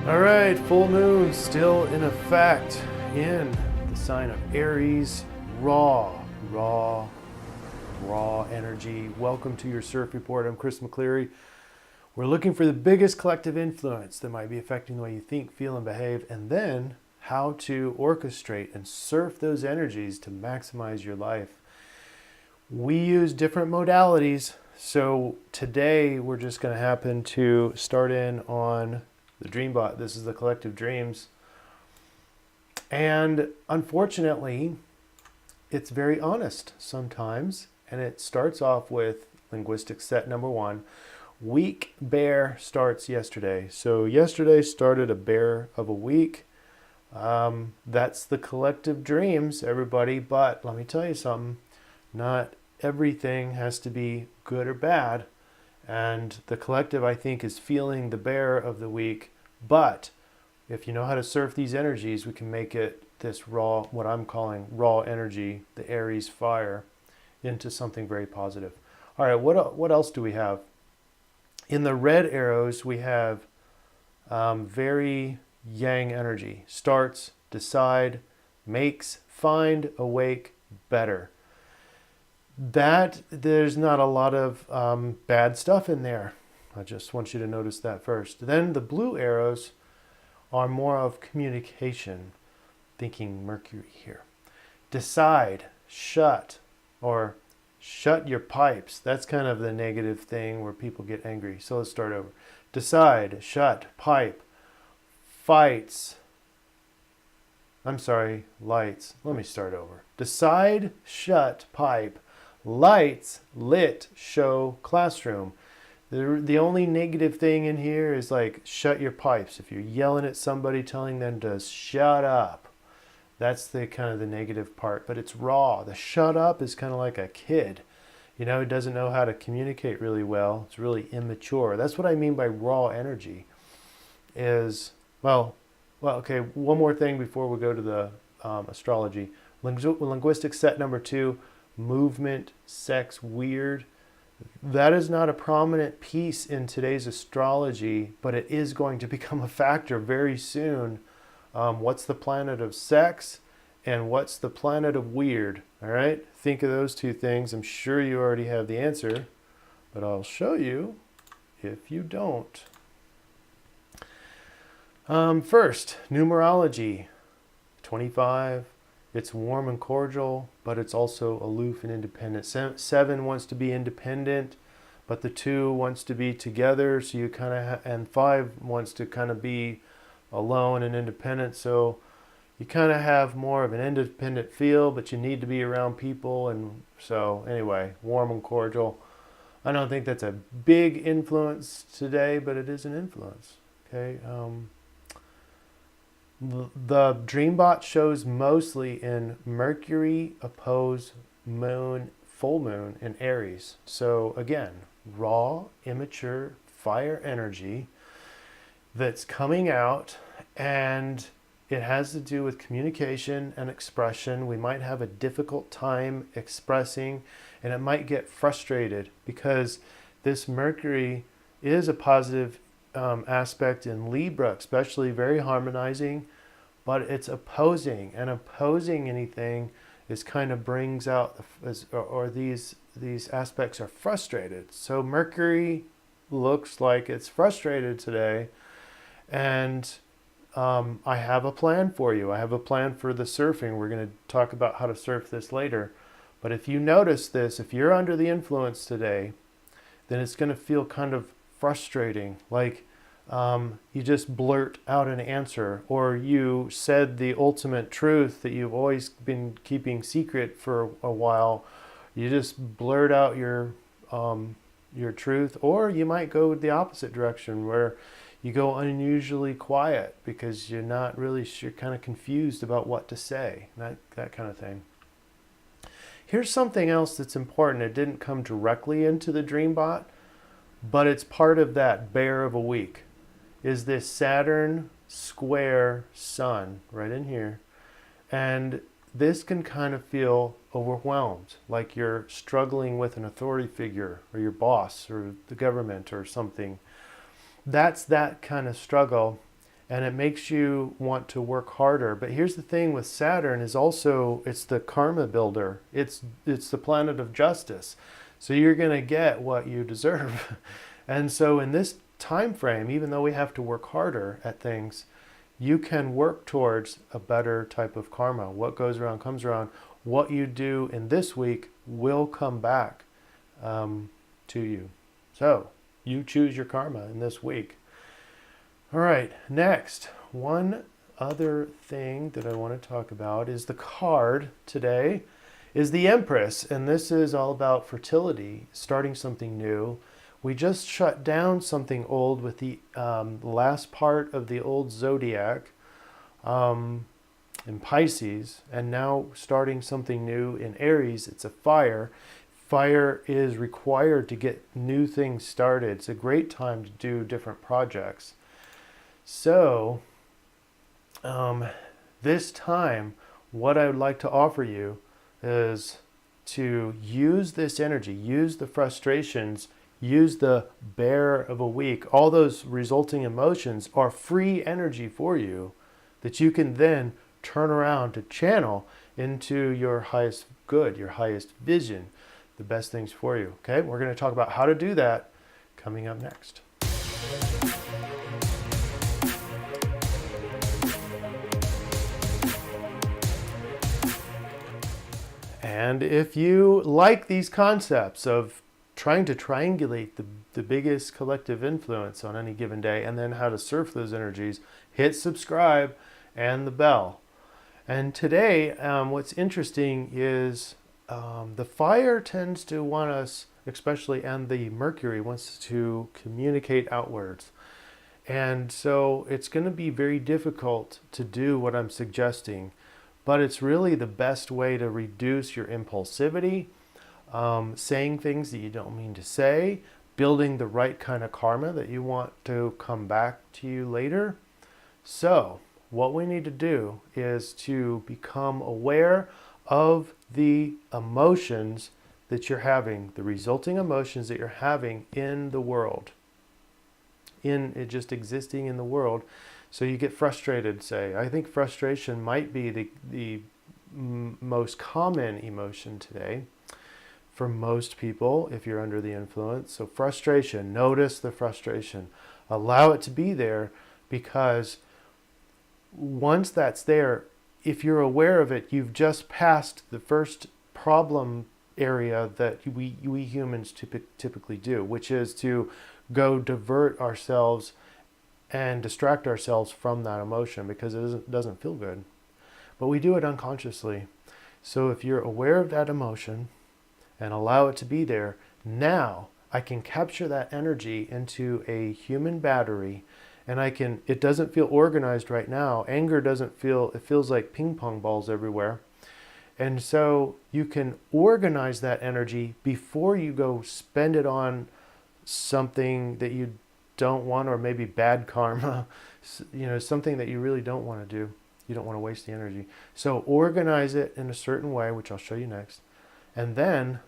All right, full moon still in effect in the sign of Aries. Raw energy. Welcome to your CIRF report. I'm Chris McCleary. We're looking for the biggest collective influence that might be affecting the way you think, feel, and behave, and then how to orchestrate and surf those energies to maximize your life. We use different modalities, so today we're just going to happen to start in on the Dreambot. This is the collective dreams. And unfortunately, it's very honest sometimes. And it starts off with linguistic set number 1. Week bear starts yesterday. So yesterday started a bear of a week. That's the collective dreams, everybody. But let me tell you something. Not everything has to be good or bad. And the collective, I think, is feeling the bear of the week. But if you know how to surf these energies, we can make it this raw, what I'm calling raw energy, the Aries fire, into something very positive. All right, what else do we have? In the red arrows, we have very yang energy. Starts, decide, makes, find, awake, better. That there's not a lot of bad stuff in there. I just want you to notice that first. Then the blue arrows are more of communication, thinking Mercury here. Decide, shut, or shut your pipes. That's kind of the negative thing where people get angry. So let's start over. Decide, shut, pipe, fights. Lights. Let me start over. Decide, shut, pipe. Lights, lit, show, classroom. The only negative thing in here is like shut your pipes. If you're yelling at somebody, telling them to shut up, that's the kind of the negative part. But it's raw. The shut up is kind of like a kid, who doesn't know how to communicate really well. It's really immature. That's what I mean by raw energy. Okay. One more thing before we go to the astrology. Linguistic set number 2. Movement, sex, weird. That is not a prominent piece in today's astrology, but it is going to become a factor very soon. What's the planet of sex and what's the planet of weird? All right, think of those two things. I'm sure you already have the answer, but I'll show you if you don't. First, numerology, 25. It's warm and cordial, but it's also aloof and independent. 7 wants to be independent, but the 2 wants to be together. So you kind of, and 5 wants to kind of be alone and independent. So you kind of have more of an independent feel, but you need to be around people. And so anyway, warm and cordial. I don't think that's a big influence today, but it is an influence. Okay. The Dreambot shows mostly in Mercury oppose Moon, full moon in Aries. So again, raw, immature, fire energy that's coming out, and it has to do with communication and expression. We might have a difficult time expressing, and it might get frustrated because this Mercury is a positive aspect in Libra, especially very harmonizing, but it's opposing, and opposing anything is kind of brings out, these aspects are frustrated. So Mercury looks like it's frustrated today, and I have a plan for you. I have a plan for the surfing. We're going to talk about how to surf this later. But if you notice this, if you're under the influence today, then it's going to feel kind of frustrating, like you just blurt out an answer, or you said the ultimate truth that you've always been keeping secret for a while. You just blurt out your truth, or you might go the opposite direction where you go unusually quiet because you're not really sure, you're kind of confused about what to say, that kind of thing. Here's something else that's important. It didn't come directly into the Dreambot, but it's part of that bear of a week, is this Saturn square Sun right in here. And this can kind of feel overwhelmed, like you're struggling with an authority figure or your boss or the government or something. That's that kind of struggle. and it makes you want to work harder. But here's the thing with Saturn is also it's the karma builder. It's the planet of justice. So you're going to get what you deserve. And so in this time frame, even though we have to work harder at things, you can work towards a better type of karma. What goes around comes around. What you do in this week will come back to you. So you choose your karma in this week. All right, next, one other thing that I want to talk about is the card today is the Empress, and this is all about fertility, starting something new. We just shut down something old with the last part of the old zodiac in Pisces, and now starting something new in Aries. It's a fire. Fire is required to get new things started. It's a great time to do different projects. So, this time, what I would like to offer you is to use this energy, use the frustrations, use the bear of a week. All those resulting emotions are free energy for you that you can then turn around to channel into your highest good, your highest vision, the best things for you. Okay, we're going to talk about how to do that coming up next. And if you like these concepts of trying to triangulate the biggest collective influence on any given day and then how to surf those energies, hit subscribe and the bell. And today, what's interesting is the fire tends to want us, especially, and the Mercury wants to communicate outwards. And so it's going to be very difficult to do what I'm suggesting. But it's really the best way to reduce your impulsivity, saying things that you don't mean to say, building the right kind of karma that you want to come back to you later. So what we need to do is to become aware of the emotions that you're having, the resulting emotions that you're having in the world, in it just existing in the world. So you get frustrated, say. I think frustration might be the most common emotion today for most people if you're under the influence. So frustration, notice the frustration. Allow it to be there, because once that's there, if you're aware of it, you've just passed the first problem area that we humans typically do, which is to go divert ourselves and distract ourselves from that emotion because it doesn't feel good. But we do it unconsciously. So if you're aware of that emotion and allow it to be there, now I can capture that energy into a human battery, and it doesn't feel organized right now. Anger it feels like ping pong balls everywhere. And so you can organize that energy before you go spend it on something that you don't want, or maybe bad karma, something that you really don't want to do. You don't want to waste the energy. So organize it in a certain way, which I'll show you next. And then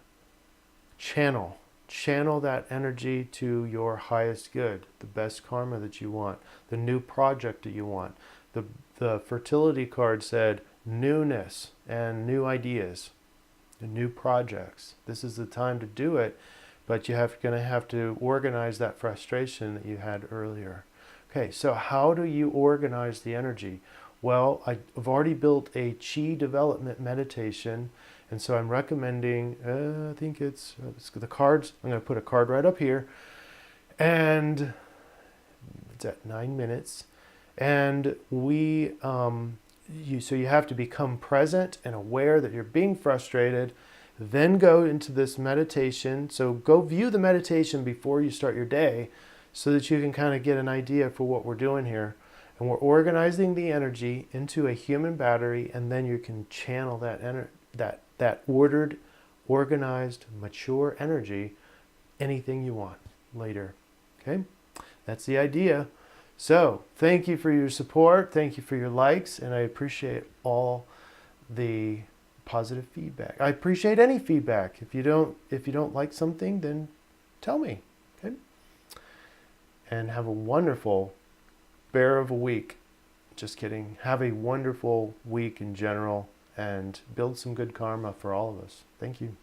channel that energy to your highest good, the best karma that you want, the new project that you want. The fertility card said newness and new ideas, and new projects. This is the time to do it. But you're going to have to organize that frustration that you had earlier. Okay, so how do you organize the energy? Well, I've already built a chi development meditation, and so I'm recommending, I think it's the cards. I'm going to put a card right up here, and it's at 9 minutes. And so you have to become present and aware that you're being frustrated. Then go into this meditation. So go view the meditation before you start your day so that you can kind of get an idea for what we're doing here. And we're organizing the energy into a human battery, and then you can channel that ordered, organized, mature energy, anything you want later. Okay? That's the idea. So thank you for your support. Thank you for your likes, and I appreciate all the positive feedback. I appreciate any feedback. If you don't like something, then tell me. Okay? And have a wonderful bear of a week. Just kidding. Have a wonderful week in general and build some good karma for all of us. Thank you.